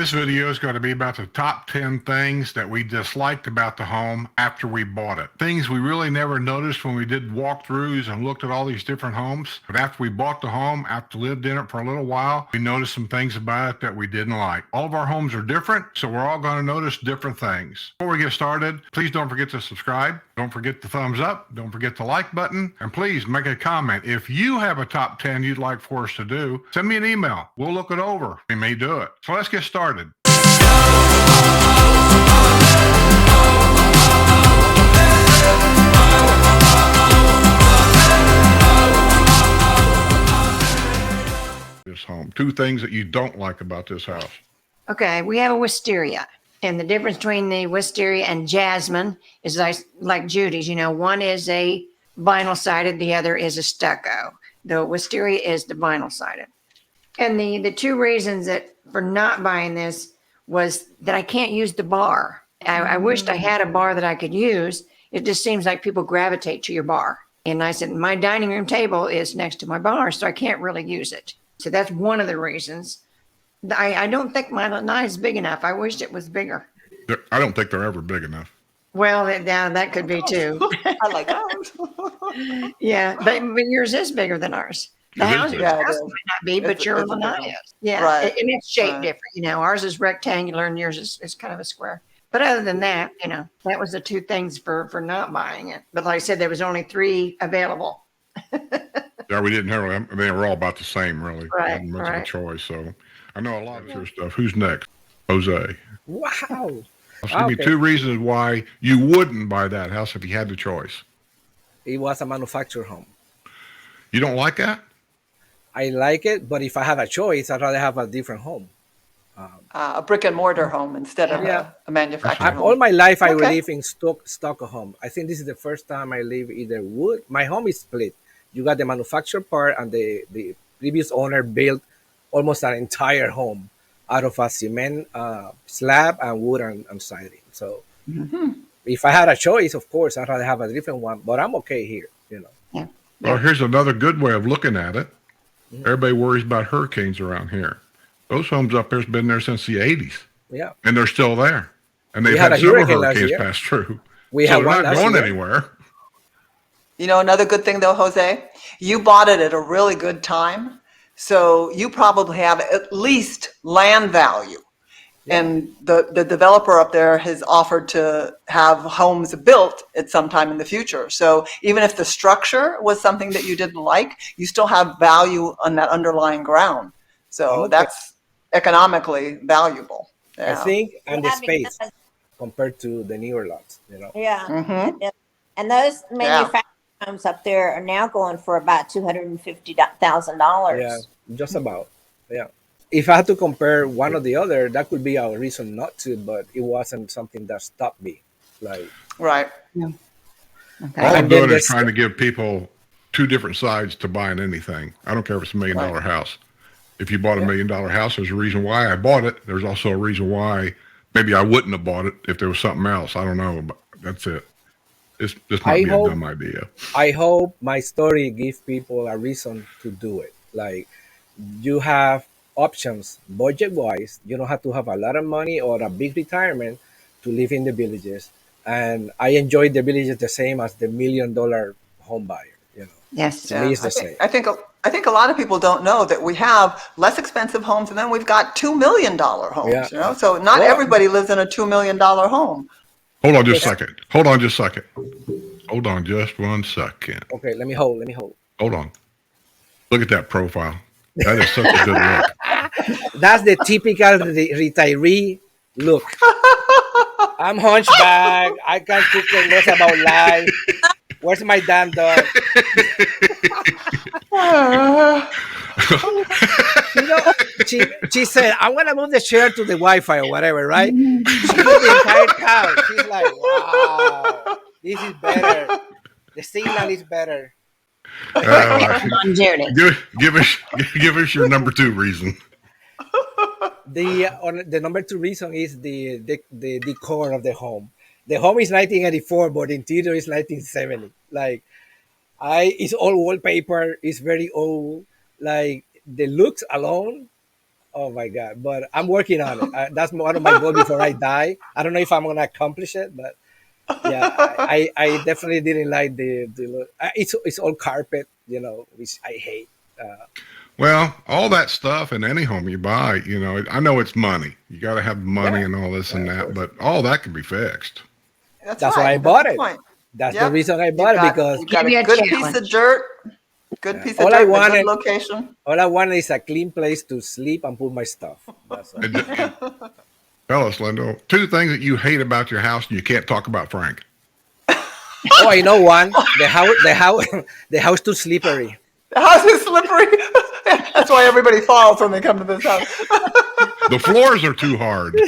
This video is going to be about the top 10 things that we disliked about the home after we bought it. Things we really never noticed when we did walkthroughs and looked at all these different homes. But after we bought the home, after lived in it for a little while, we noticed some things about it that we didn't like. All of our homes are different, so we're all going to notice different things. Before we get started, please don't forget to subscribe. Don't forget the thumbs up. Don't forget the like button. And please make a comment. If you have a top 10 you'd like for us to do, send me an email. We'll look it over. We may do it. So let's get started. This home. Two things that you don't like about this house. Okay, we have a wisteria. And the difference between the wisteria and jasmine is like Judy's. You know, one is a vinyl sided, the other is a stucco. The wisteria is the vinyl sided. And the two reasons that for not buying this was that I can't use the bar. I wished I had a bar that I could use. It just seems like people gravitate to your bar. And I said, my dining room table is next to my bar, so I can't really use it. So that's one of the reasons. I don't think my lanai is big enough. I wished it was bigger. I don't think they're ever big enough. Well, that could be too. I like ours. Yeah, but yours is bigger than ours. The house might not be, but your lanai is. Yeah, right. And it's shaped different. You know, ours is rectangular and yours is kind of a square. But other than that, you know, that was the two things for not buying it. But like I said, there was only 3 available. Yeah, we didn't have them. They were all about the same, really. Right, Wasn't much right. of a choice. So I know a lot of your stuff. Who's next? Jose. Wow. Give me 2 reasons why you wouldn't buy that house if you had the choice. It was a manufactured home. You don't like that? I like it, but if I have a choice, I'd rather have a different home. A brick and mortar home instead of a manufactured home. All my life, I Okay. live in stock home. I think this is the first time I live either wood. My home is split. You got the manufactured part, and the previous owner built almost an entire home out of a cement slab and wood and siding. So if I had a choice, of course, I'd rather have a different one, but I'm okay here, you know. Yeah. Well, here's another good way of looking at it. Everybody worries about hurricanes around here. Those homes up there's been there since the 80s. Yeah. And they're still there. And they've We had had a several hurricane last hurricanes year. pass through. We So had they're one not last going year. anywhere. You know, another good thing though, Jose, you bought it at a really good time. So you probably have at least land value. And the developer up there has offered to have homes built at some time in the future. So even if the structure was something that you didn't like, you still have value on that underlying ground. So Okay. that's economically valuable. I Yeah. think, and the Yeah, space because- compared to the newer lots, you know. Yeah. Mhm. And those manufactured homes up there are now going for about $250,000. Yeah, just about. Yeah. If I had to compare one or the other, that could be our reason not to, but it wasn't something that stopped me. Like, Right. All Okay. I'm And then doing is there's- trying to give people 2 different sides to buying anything. I don't care if it's $1 million house. If you bought a $1 million house, there's a reason why I bought it. There's also a reason why maybe I wouldn't have bought it if there was something else. I don't know, but that's it. This might I be hope- a dumb idea. I hope my story gives people a reason to do it. Like, you have options budget wise. You don't have to have a lot of money or a big retirement to live in the villages. And I enjoy the villages the same as the $1 million home buyer, you know. Yes. To me, it's the same. I think a lot of people don't know that we have less expensive homes, and then we've got $2 million homes. Yeah. You know, so not Well- everybody lives in a $2 million home. Hold on just a second. Hold on just 1 second. Okay, let me hold. Hold on. Look at that profile. That is such a good look. That's the typical retiree look. I'm hunchback. I can't cook less about life. Where's my damn dog? You know, she said, I'm going to move the chair to the Wi-Fi or whatever, right? She moved the entire couch. She's like, wow, this is better. The signal is better. Come on, Judy. Give us your number 2 reason. The number 2 reason is the decor of the home. The home is 1984, but the interior is 1970. Like, it's all wallpaper. It's very old. Like, the looks alone Oh my God! But I'm working on it. That's one of my goals before I die. I don't know if I'm gonna accomplish it, but yeah, I definitely didn't like the it's all carpet, which I hate. Uh, Well, all that stuff in any home you buy, I know it's money. You got to have money Yeah, and all this and of that, course. but all that can be fixed. that's That's why I right. That's bought the it. point. That's the Yep. reason I You've bought it got because you've got Give a you a good piece of challenge. dirt, good piece of all I dirt in a good wanted, location. all I wanted is a clean place to sleep and put my stuff. That's all. And tell us, Linda, two things that you hate about your house and you can't talk about Frank. Oh, I know one. The house, the house too slippery. The house is slippery. That's why everybody falls when they come to this house. The floors are too hard.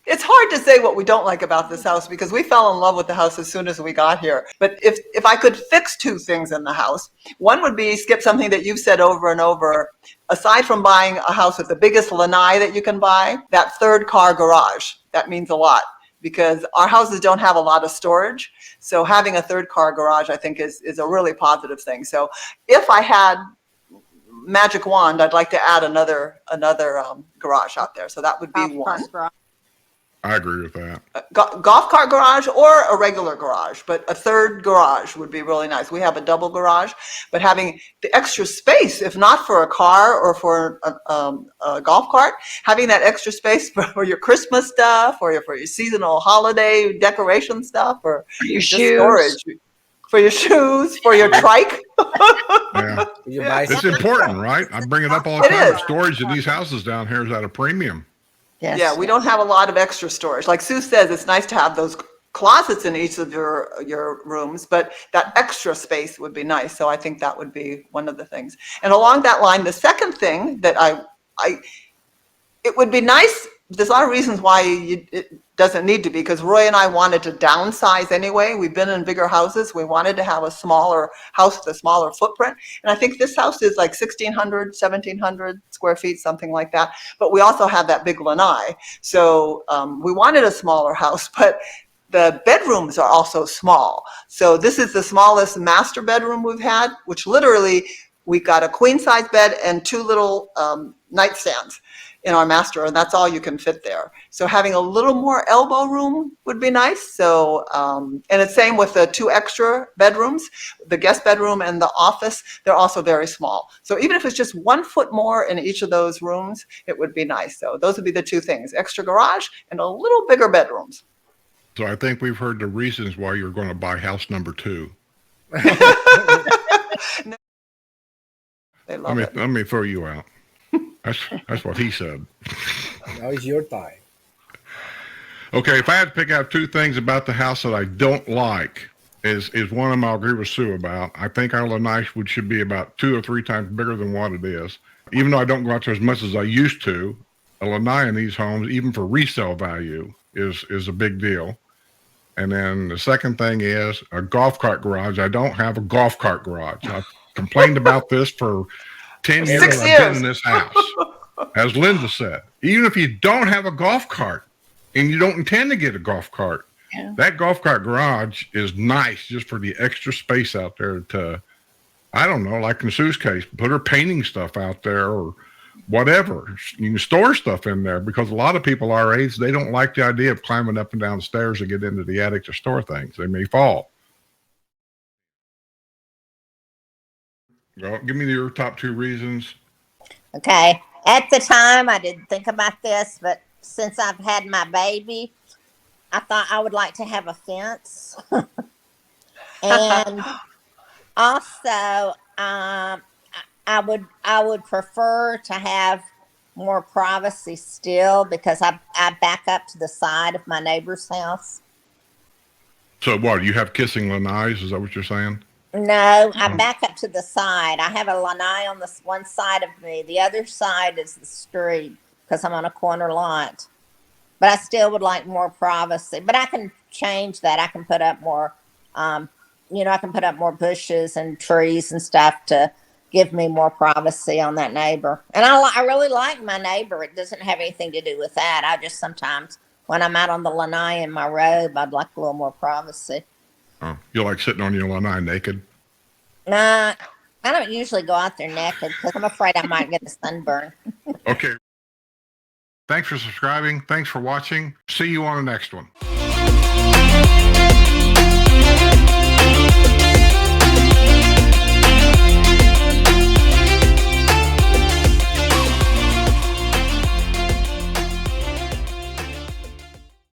It's hard to say what we don't like about this house because we fell in love with the house as soon as we got here. But if I could fix two things in the house, one would be skip something that you've said over and over. Aside from buying a house with the biggest lanai that you can buy, that third car garage, that means a lot because our houses don't have a lot of storage. So having a third car garage, I think, is a really positive thing. So if I had magic wand, I'd like to add another garage out there. So that would be Golf one. cart garage. I agree with that. Golf cart garage or a regular garage, but a third garage would be really nice. We have a double garage, but having the extra space, if not for a car or for a golf cart, having that extra space for your Christmas stuff or for your seasonal holiday decoration stuff or Your just shoes. storage. For your shoes, for your trike. Yeah. You Yeah. buy It's important, right? I bring it up all the It time. is. Storage in these houses down here is at a premium. Yes. Yeah, we don't have a lot of extra storage. Like Sue says, it's nice to have those closets in each of your rooms, but that extra space would be nice. So I think that would be one of the things. And along that line, the second thing that it would be nice. There's a lot of reasons why it doesn't need to be, because Roy and I wanted to downsize anyway. We've been in bigger houses. We wanted to have a smaller house with a smaller footprint. And I think this house is like 1,600, 1,700 square feet, something like that. But we also have that big lanai. So we wanted a smaller house, but the bedrooms are also small. So this is the smallest master bedroom we've had, which literally we've got a queen size bed and two little nightstands in our master, and that's all you can fit there. So having a little more elbow room would be nice. So, and it's same with the two extra bedrooms, the guest bedroom and the office, they're also very small. So even if it's just 1 foot more in each of those rooms, it would be nice. So those would be the two things, extra garage and a little bigger bedrooms. So I think we've heard the reasons why you're going to buy house number 2. They love it. Let me throw you out. That's what he said. Now it's your time. Okay, if I had to pick out two things about the house that I don't like, is one of them I'll agree with Sue about. I think our lanai should be about 2 or 3 times bigger than what it is. Even though I don't go out there as much as I used to, a lanai in these homes, even for resale value, is a big deal. And then the second thing is a golf cart garage. I don't have a golf cart garage. I've complained about this for 10 years 6 I've years. been in this house. As Linda said, even if you don't have a golf cart and you don't intend to get a golf cart, that golf cart garage is nice just for the extra space out there to, I don't know, like in Sue's case, put her painting stuff out there or whatever. You can store stuff in there because a lot of people our age, they don't like the idea of climbing up and down the stairs to get into the attic to store things. They may fall. Well, give me your top 2 reasons. Okay. At the time, I didn't think about this, but since I've had my baby, I thought I would like to have a fence. And also, I would prefer to have more privacy still because I back up to the side of my neighbor's house. So what, you have kissing lanais? Is that what you're saying? No, I back up to the side. I have a lanai on this one side of me. The other side is the street because I'm on a corner lot. But I still would like more privacy. But I can change that. I can put up more, I can put up more bushes and trees and stuff to give me more privacy on that neighbor. And I really like my neighbor. It doesn't have anything to do with that. I just sometimes, when I'm out on the lanai in my robe, I'd like a little more privacy. Oh, you like sitting on your lanai naked? Nah, I don't usually go out there naked because I'm afraid I might get a sunburn. Okay. Thanks for subscribing. Thanks for watching. See you on the next one.